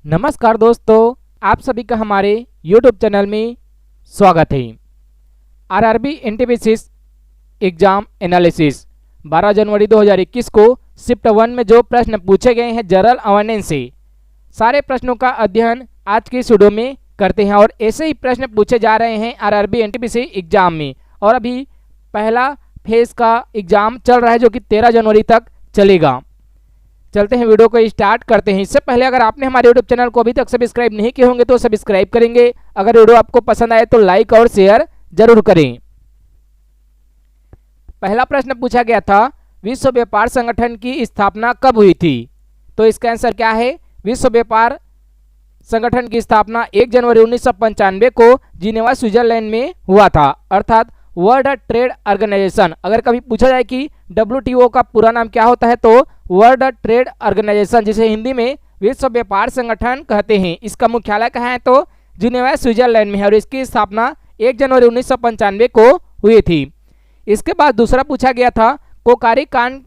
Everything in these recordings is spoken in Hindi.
नमस्कार दोस्तों, आप सभी का हमारे YouTube चैनल में स्वागत है। आरआरबी एनटीपीसी एग्जाम एनालिसिस 12 जनवरी 2021 को शिफ्ट 1 में जो प्रश्न पूछे गए हैं जनरल अवेयरनेस से, सारे प्रश्नों का अध्ययन आज की इस वीडियो में करते हैं और ऐसे ही प्रश्न पूछे जा रहे हैं आरआरबी एनटीपीसी एग्जाम में। और अभी पहला फेज का एग्जाम चल रहा है जो कि 13 जनवरी तक चलेगा। चलते हैं, वीडियो को स्टार्ट करते हैं। इससे पहले अगर आपने हमारे यूट्यूब चैनल को अभी तक सब्सक्राइब नहीं किए होंगे तो सब्सक्राइब करेंगे। अगर वीडियो आपको पसंद आए तो लाइक और शेयर जरूर करें। पहला प्रश्न पूछा गया था, विश्व व्यापार संगठन की स्थापना कब हुई थी? तो इसका आंसर क्या है? विश्व व्यापार संगठन की स्थापना 1 जनवरी 1995 को जिनेवा स्विट्जरलैंड में हुआ था, अर्थात वर्ल्ड ट्रेड ऑर्गेनाइजेशन। अगर कभी पूछा जाए कि WTO का पूरा नाम क्या होता है तो वर्ल्ड ट्रेड ऑर्गेनाइजेशन, जिसे हिंदी में विश्व व्यापार संगठन कहते हैं। इसका मुख्यालय कहाँ है? तो जिनेवा स्विट्जरलैंड में है और इसकी स्थापना 1 जनवरी 1995 को हुई थी। इसके बाद दूसरा पूछा गया था, कोकारी कांड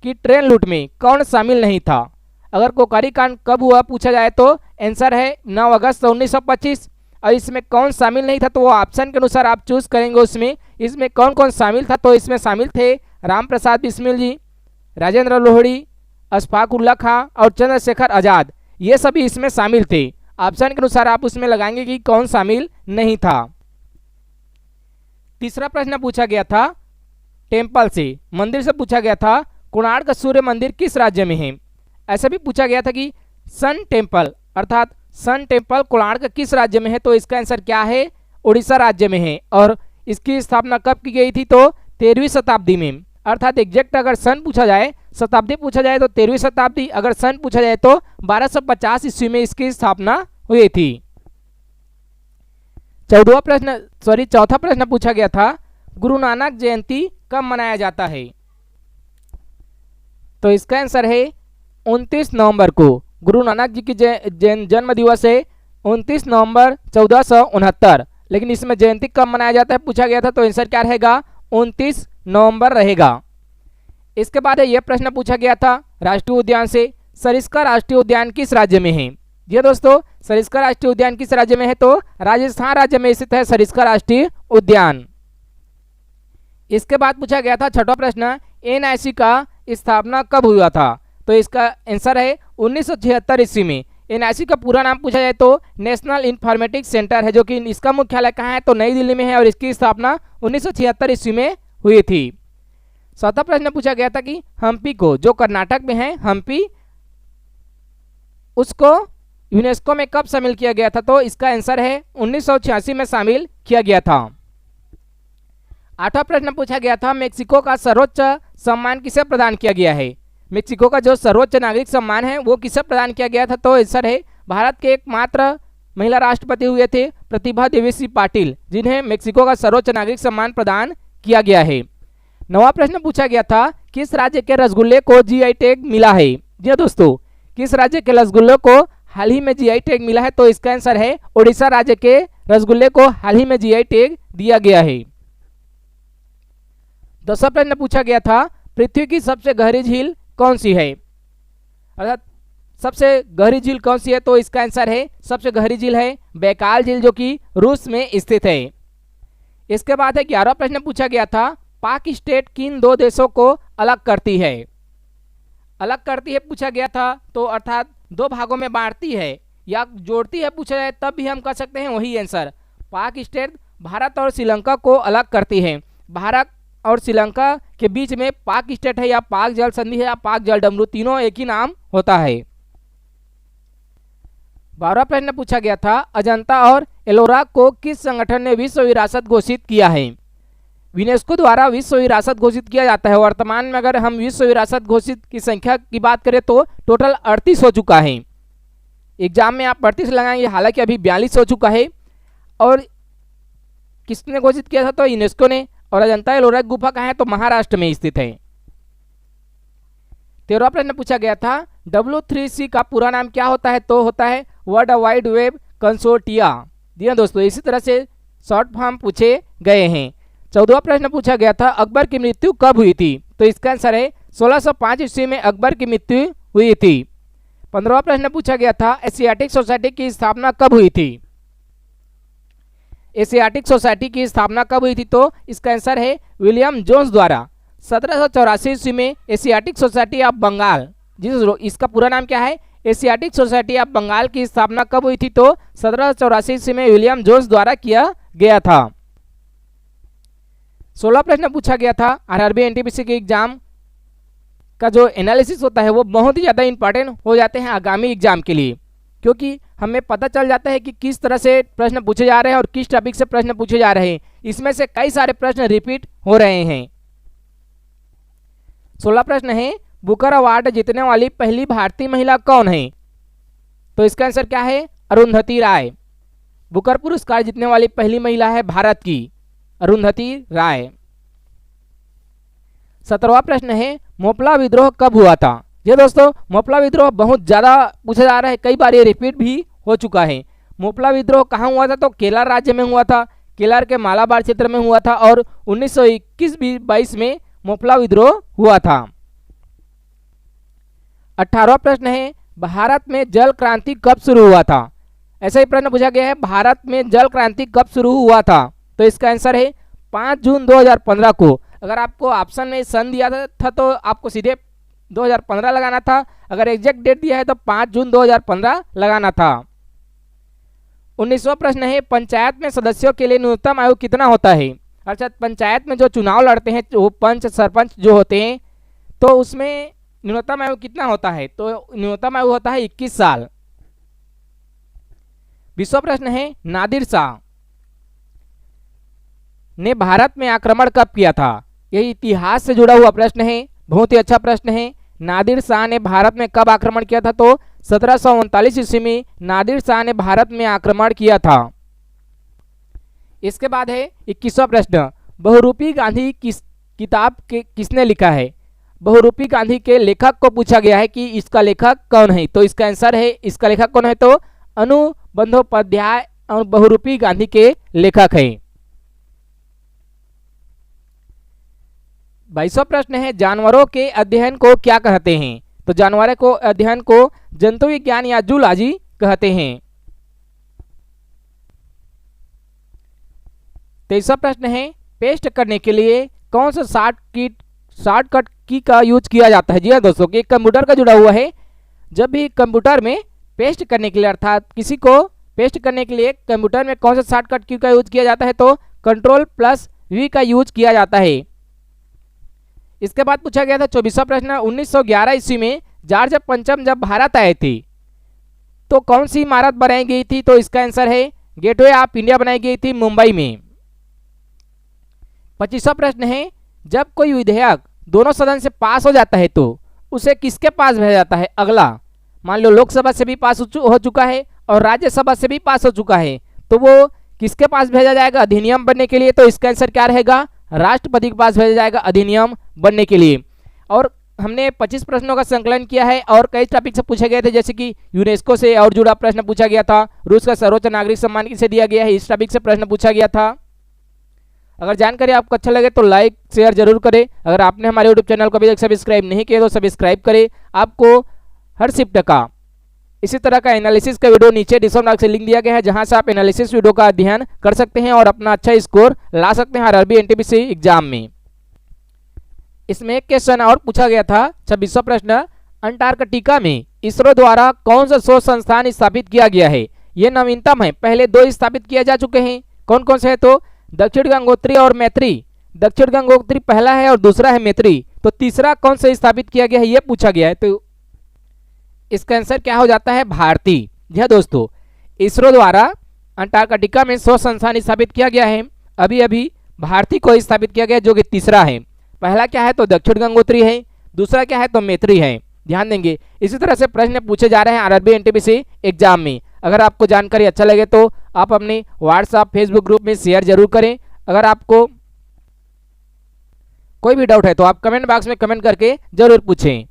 की ट्रेन लूट में कौन शामिल नहीं था? अगर कोकारी कांड कब हुआ पूछा जाए तो आंसर है 9 अगस्त 1925। और इसमें कौन शामिल नहीं था तो वो ऑप्शन के अनुसार आप चूज करेंगे। इसमें कौन कौन शामिल था? तो इसमें शामिल थे राम प्रसाद बिस्मिल जी, राजेंद्र लोहड़ी, अशफाक उल्ला खां और चंद्रशेखर आजाद। ये सभी इसमें शामिल थे। ऑप्शन के अनुसार आप उसमें लगाएंगे कि कौन शामिल नहीं था। तीसरा प्रश्न पूछा गया था टेम्पल से, मंदिर से पूछा गया था, कोणार्क सूर्य मंदिर किस राज्य में है? ऐसा भी पूछा गया था कि सन टेम्पल अर्थात सन टेम्पल कोणार्क किस राज्य में है? तो इसका आंसर क्या है? उड़ीसा राज्य में है। और इसकी स्थापना कब की गई थी? तो 13वीं शताब्दी में, अर्थात एग्जैक्ट अगर सन पूछा जाए, शताब्दी पूछा जाए तो 13वीं शताब्दी, अगर सन पूछा जाए तो 1250 ईस्वी में इसकी स्थापना हुई थी। चौथा प्रश्न पूछा गया था, गुरु नानक जयंती कब मनाया जाता है? तो इसका आंसर है 29 नवंबर को। गुरु नानक जी की जन्म दिवस है 29 नवंबर 1469। लेकिन इसमें जयंती कब मनाया जाता है पूछा गया था, तो आंसर क्या रहेगा? 29 नवंबर रहेगा। इसके बाद यह प्रश्न पूछा गया था राष्ट्रीय उद्यान से, सरिस्का राष्ट्रीय उद्यान किस राज्य में है? जी दोस्तों, सरिस्का राष्ट्रीय उद्यान किस राज्य में है? तो राजस्थान राज्य में स्थित है सरिस्का राष्ट्रीय उद्यान। इसके बाद पूछा गया था छठवां प्रश्न, NIC का स्थापना कब हुआ था? तो इसका आंसर है 1976 ईस्वी में। NIC का पूरा नाम पूछा जाए तो नेशनल इंफॉर्मेटिक्स सेंटर है, जो कि इसका मुख्यालय कहाँ है? तो नई दिल्ली में है और इसकी स्थापना 1976 ईस्वी में हुई थी। चौथा प्रश्न पूछा गया था कि हम्पी को, जो कर्नाटक में है हम्पी, उसको यूनेस्को में कब शामिल किया गया था? तो इसका आंसर है 1986 में शामिल किया गया था। आठवां प्रश्न पूछा गया था, मेक्सिको का सर्वोच्च सम्मान किसे प्रदान किया गया है? मेक्सिको का जो सर्वोच्च नागरिक सम्मान है वो किसे प्रदान किया गया था? तो आंसर है भारत के एकमात्र महिला राष्ट्रपति हुए थे प्रतिभा देवेसी पाटिल, जिन्हें मेक्सिको का सर्वोच्च नागरिक सम्मान प्रदान किया गया है। नवा प्रश्न पूछा गया था, किस राज्य के रसगुल्ले को GI टैग मिला है? जी दोस्तों, किस राज्य के रसगुल्ले को हाल ही में GI टैग मिला है? तो इसका आंसर है उड़ीसा राज्य के रसगुल्ले को हाल ही में GI टैग दिया गया है। 10वां प्रश्न पूछा गया था, पृथ्वी की सबसे गहरी झील कौन सी है? अर्थात सबसे गहरी झील कौन सी है? तो इसका आंसर है सबसे गहरी झील है बैकाल झील, जो कि रूस में स्थित है। इसके बाद 11वां प्रश्न पूछा गया था, पाक स्टेट किन दो देशों को अलग करती है? अलग करती है पूछा गया था, तो अर्थात दो भागों में बांटती है या जोड़ती है पूछा जाए तब भी हम कह सकते हैं वही आंसर। पाक स्टेट भारत और श्रीलंका को अलग करती है। भारत और श्रीलंका के बीच में पाक स्टेट है या पाक जल संधि है या पाक जल डमरू, तीनों एक ही नाम होता है। 12वां प्रश्न पूछा गया था, अजंता और एलोरा को किस संगठन ने विश्व विरासत घोषित किया है? यूनेस्को द्वारा विश्व विरासत घोषित किया जाता है। वर्तमान में अगर हम विश्व विरासत घोषित की संख्या की बात करें तो टोटल 38 हो चुका है। एग्जाम में आप 38 लगाएंगे, हालांकि अभी 42 हो चुका है। और किसने घोषित किया था? तो यूनेस्को ने। और अजंता एलोरा गुफा कहाँ है? तो महाराष्ट्र में स्थित है। 13वां प्रश्न पूछा गया था, W3C का पूरा नाम क्या होता है? तो होता है वर्ल्ड वाइड वेब कंसोर्टिया। जी हाँ दोस्तों, इसी तरह से शॉर्ट फॉर्म पूछे गए हैं। 14वां प्रश्न पूछा गया था, अकबर की मृत्यु कब हुई थी? तो इसका आंसर है 1605 ईस्वी में अकबर की मृत्यु हुई थी। 15वां प्रश्न पूछा गया था एशियाटिक सोसाइटी की स्थापना कब हुई थी। एशियाटिक सोसाइटी की स्थापना कब हुई थी, तो इसका आंसर है विलियम जोन्स द्वारा 1784 ईस्वी में एशियाटिक सोसाइटी ऑफ बंगाल, इसका पूरा नाम क्या है, एशियाटिक सोसाइटी ऑफ बंगाल की स्थापना कब हुई थी, तो 1784 ईस्वी में विलियम जोन्स द्वारा किया गया था। 16 प्रश्न पूछा गया था आरआरबी एनटीपीसी के एग्जाम का जो एनालिसिस होता है वो बहुत ही ज़्यादा इंपॉर्टेंट हो जाते हैं आगामी एग्जाम के लिए, क्योंकि हमें पता चल जाता है कि किस तरह से प्रश्न पूछे जा रहे हैं और किस टॉपिक से प्रश्न पूछे जा रहे हैं। इसमें से कई सारे प्रश्न रिपीट हो रहे हैं। 16 प्रश्न है बुकर अवार्ड जीतने वाली पहली भारतीय महिला कौन है, तो इसका आंसर क्या है, अरुंधति राय। बुकर पुरस्कार जीतने वाली पहली महिला है भारत की अरुंधति राय। 17वां प्रश्न है मोपला विद्रोह कब हुआ था। ये दोस्तों मोपला विद्रोह बहुत ज़्यादा पूछा जा रहा है, कई बार ये रिपीट भी हो चुका है। मोपला विद्रोह कहाँ हुआ था, तो केरल राज्य में हुआ था, केरल के मालाबार क्षेत्र में हुआ था और 1921-22 में मोपला विद्रोह हुआ था। 18वां प्रश्न है भारत में जल क्रांति कब शुरू हुआ था। ऐसा ही प्रश्न पूछा गया है भारत में जल क्रांति कब शुरू हुआ था, तो इसका आंसर है 5 जून 2015 को। अगर आपको ऑप्शन में सन दिया था तो आपको सीधे 2015 लगाना था, अगर एग्जैक्ट डेट दिया है तो 5 जून 2015 लगाना था। 19वां प्रश्न है पंचायत में सदस्यों के लिए न्यूनतम आयु कितना होता है, अर्थात पंचायत में जो चुनाव लड़ते हैं वो पंच सरपंच जो होते हैं तो उसमें न्यूनतम आयु कितना होता है, तो न्यूनतम आयु होता है 21 साल। 20वां प्रश्न है नादिर शाह ने भारत में आक्रमण कब किया था। यह इतिहास से जुड़ा हुआ प्रश्न है, बहुत ही अच्छा प्रश्न है। नादिर शाह ने भारत में कब आक्रमण किया था, तो 1739 ईस्वी में नादिर शाह ने भारत में आक्रमण किया था। इसके बाद है 21वां प्रश्न बहुरूपी गांधी किताब किसने लिखा है। बहुरूपी गांधी के लेखक को पूछा गया है कि इसका लेखक कौन है, तो इसका आंसर है इसका लेखक कौन है, तो अनु बंदोपाध्याय और बहुरूपी गांधी के लेखक हैं। 22वां प्रश्न है जानवरों के अध्ययन को क्या कहते हैं, तो जानवरों को अध्ययन को जंतु विज्ञान या जूलॉजी कहते हैं। 23वां प्रश्न है पेस्ट करने के लिए कौन सा शॉर्टकट की का यूज किया जाता है। जी हाँ दोस्तों, कि कंप्यूटर का जुड़ा हुआ है, जब भी कंप्यूटर में पेस्ट करने के लिए अर्थात किसी को पेस्ट करने के लिए कंप्यूटर में कौन सा शॉर्टकट की का यूज किया जाता है, तो Ctrl+V का यूज किया जाता है। इसके बाद पूछा गया था 24वां प्रश्न 1911 ईस्वी में जॉर्ज पंचम जब भारत आए थे तो कौन सी इमारत बनाई गई थी, तो इसका आंसर है गेटवे ऑफ इंडिया बनाई गई थी मुंबई में। 25वां प्रश्न है जब कोई विधेयक दोनों सदन से पास हो जाता है तो उसे किसके पास भेजा जाता है। अगला मान लो लोकसभा से भी पास हो चुका है और राज्यसभा से भी पास हो चुका है, तो वो किसके पास भेजा जाएगा अधिनियम बनने के लिए, तो इसका आंसर क्या रहेगा राष्ट्रपति के पास भेजा जाएगा अधिनियम बनने के लिए। और हमने 25 प्रश्नों का संकलन किया है और कई टॉपिक से पूछे गए थे, जैसे कि यूनेस्को से और जुड़ा प्रश्न पूछा गया था, रूस का सर्वोच्च नागरिक सम्मान किसे दिया गया है, इस टॉपिक से प्रश्न पूछा गया था। अगर जानकारी आपको अच्छा लगे तो लाइक शेयर जरूर करें। अगर आपने हमारे यूट्यूब चैनल को अभी तक सब्सक्राइब नहीं किया तो सब्सक्राइब करें। आपको हर शिफ्ट का इसी तरह का एनालिसिस का वीडियो नीचे डिस्क्रिप्शन बॉक्स से लिंक दिया गया है, जहां से आप एनालिसिस वीडियो का अध्ययन कर सकते हैं और अपना अच्छा स्कोर ला सकते हैं आरआरबी एनटीपीसी एग्जाम में। इसमें एक क्वेश्चन और पूछा गया था 26वां प्रश्न अंटार्कटिका में इसरो द्वारा कौन सा शोध संस्थान स्थापित किया गया है। ये नवीनतम है, पहले 2 स्थापित किए जा चुके हैं। कौन कौन से है, तो दक्षिण गंगोत्री और मैत्री। दक्षिण गंगोत्री पहला है और दूसरा है मैत्री, तो तीसरा कौन सा स्थापित किया गया है ये पूछा गया है, तो इसका आंसर क्या हो जाता है भारती। जी दोस्तों, इसरो द्वारा अंटार्कटिका में शोध संस्थान स्थापित किया गया है, अभी अभी भारती को स्थापित किया गया जो कि तीसरा है। पहला क्या है, तो दक्षिण गंगोत्री है, दूसरा क्या है, तो मैत्री है। ध्यान देंगे, इसी तरह से प्रश्न पूछे जा रहे हैं आरआरबी एनटीपीसी एग्जाम में। अगर आपको जानकारी अच्छा लगे तो आप अपने व्हाट्सएप फेसबुक ग्रुप में शेयर जरूर करें। अगर आपको कोई भी डाउट है तो आप कमेंट बॉक्स में कमेंट करके जरूर पूछें।